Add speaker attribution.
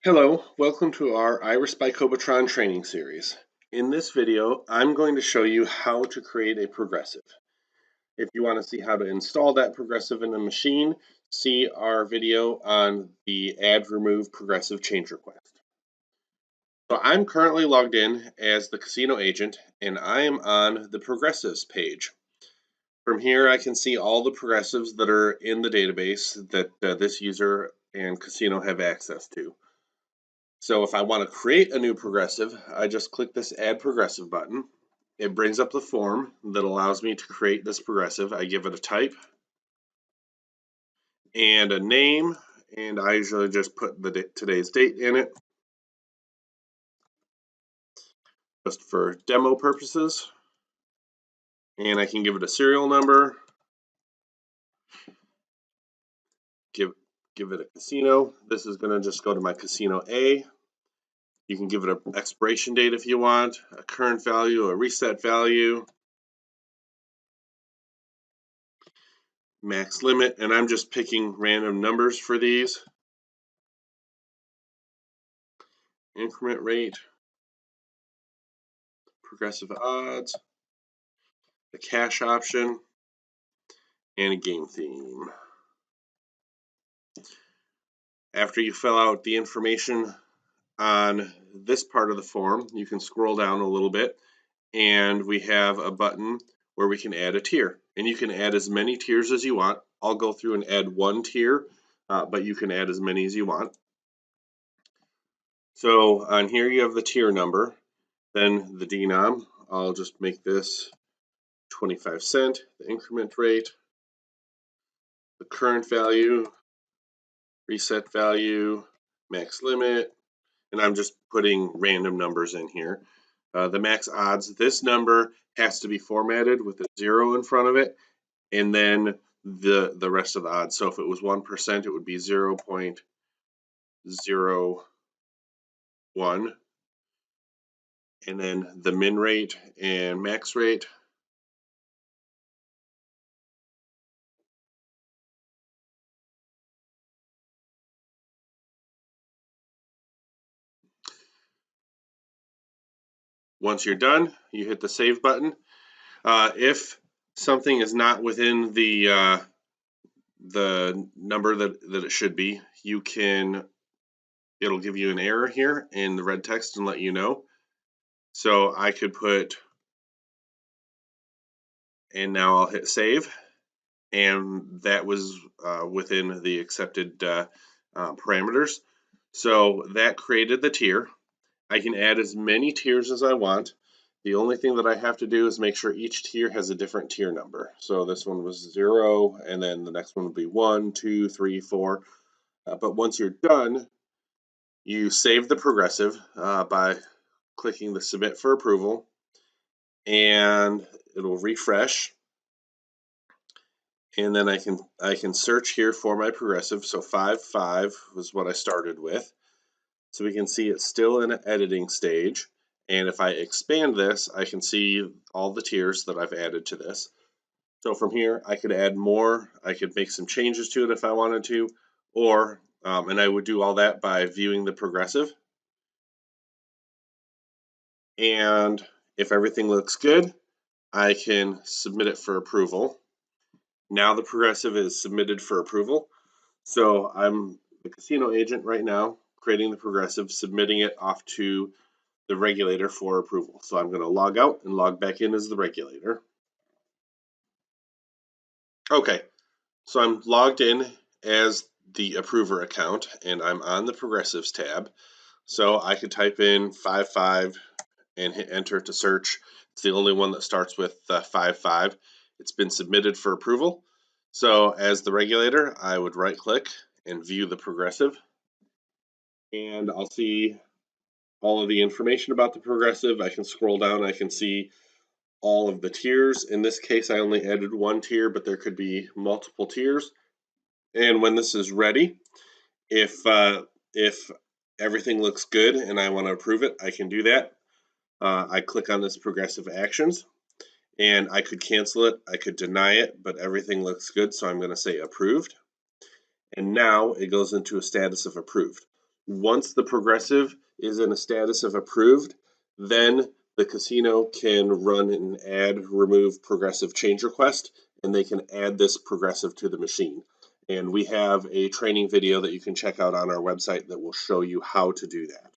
Speaker 1: Hello, welcome to our Iris by Kobetron training series. In this video, I'm going to show you how to create a progressive. If you want to see how to install that progressive in a machine, see our video on the Add Remove Progressive Change Request. So I'm currently logged in as the casino agent, and I am on the progressives page. From here, I can see all the progressives that are in the database that this user and casino have access to. So if I want to create a new progressive, I just click this Add Progressive button. It brings up the form that allows me to create this progressive. I give it a type and a name, and I usually just put today's date in it, just for demo purposes. And I can give it a serial number, give it a casino. This is going to just go to my casino A. You can give it an expiration date if you want, a current value, a reset value, max limit, and I'm just picking random numbers for these. Increment rate, progressive odds, a cash option, and a game theme. After you fill out the information on this part of the form, you can scroll down a little bit, and we have a button where we can add a tier. And you can add as many tiers as you want. I'll go through and add one tier, but you can add as many as you want. So on here you have the tier number, then the denom. I'll just make this 25 cent, the increment rate, the current value, reset value, max limit, and I'm just putting random numbers in here. The max odds, this number has to be formatted with a 0 in front of it, and then the rest of the odds. So if it was 1%, it would be 0.01, and then the min rate and max rate. Once you're done, you hit the save button. If something is not within the number that it should be, it'll give you an error here in the red text and let you know. So I could put, and now I'll hit save, and that was within the accepted parameters. So that created the tier. I can add as many tiers as I want. The only thing that I have to do is make sure each tier has a different tier number. So this one was 0, and then the next one would be 1, 2, 3, 4. But once you're done, you save the progressive by clicking the Submit for Approval, and it'll refresh. And then I can search here for my progressive. So 5.5 was what I started with. So we can see it's still in an editing stage. And if I expand this, I can see all the tiers that I've added to this. So from here, I could add more. I could make some changes to it if I wanted to, or, and I would do all that by viewing the progressive. And if everything looks good, I can submit it for approval. Now the progressive is submitted for approval. So I'm the casino agent right now, creating the progressive, submitting it off to the regulator for approval. So I'm going to log out and log back in as the regulator. Okay, so I'm logged in as the approver account, and I'm on the progressives tab. So I could type in 5.5 and hit enter to search. It's the only one that starts with 5.5. It's been submitted for approval. So as the regulator, I would right click and view the progressive, and I'll see all of the information about the progressive. I can scroll down, I can see all of the tiers. In this case, I only added one tier, but there could be multiple tiers. And when this is ready, if everything looks good and I want to approve it, I can do that. I click on this progressive actions, and I could cancel it, I could deny it, but everything looks good, so I'm going to say approved. And now it goes into a status of approved. Once the progressive is in a status of approved, then the casino can run an add remove progressive change request, and they can add this progressive to the machine. And we have a training video that you can check out on our website that will show you how to do that.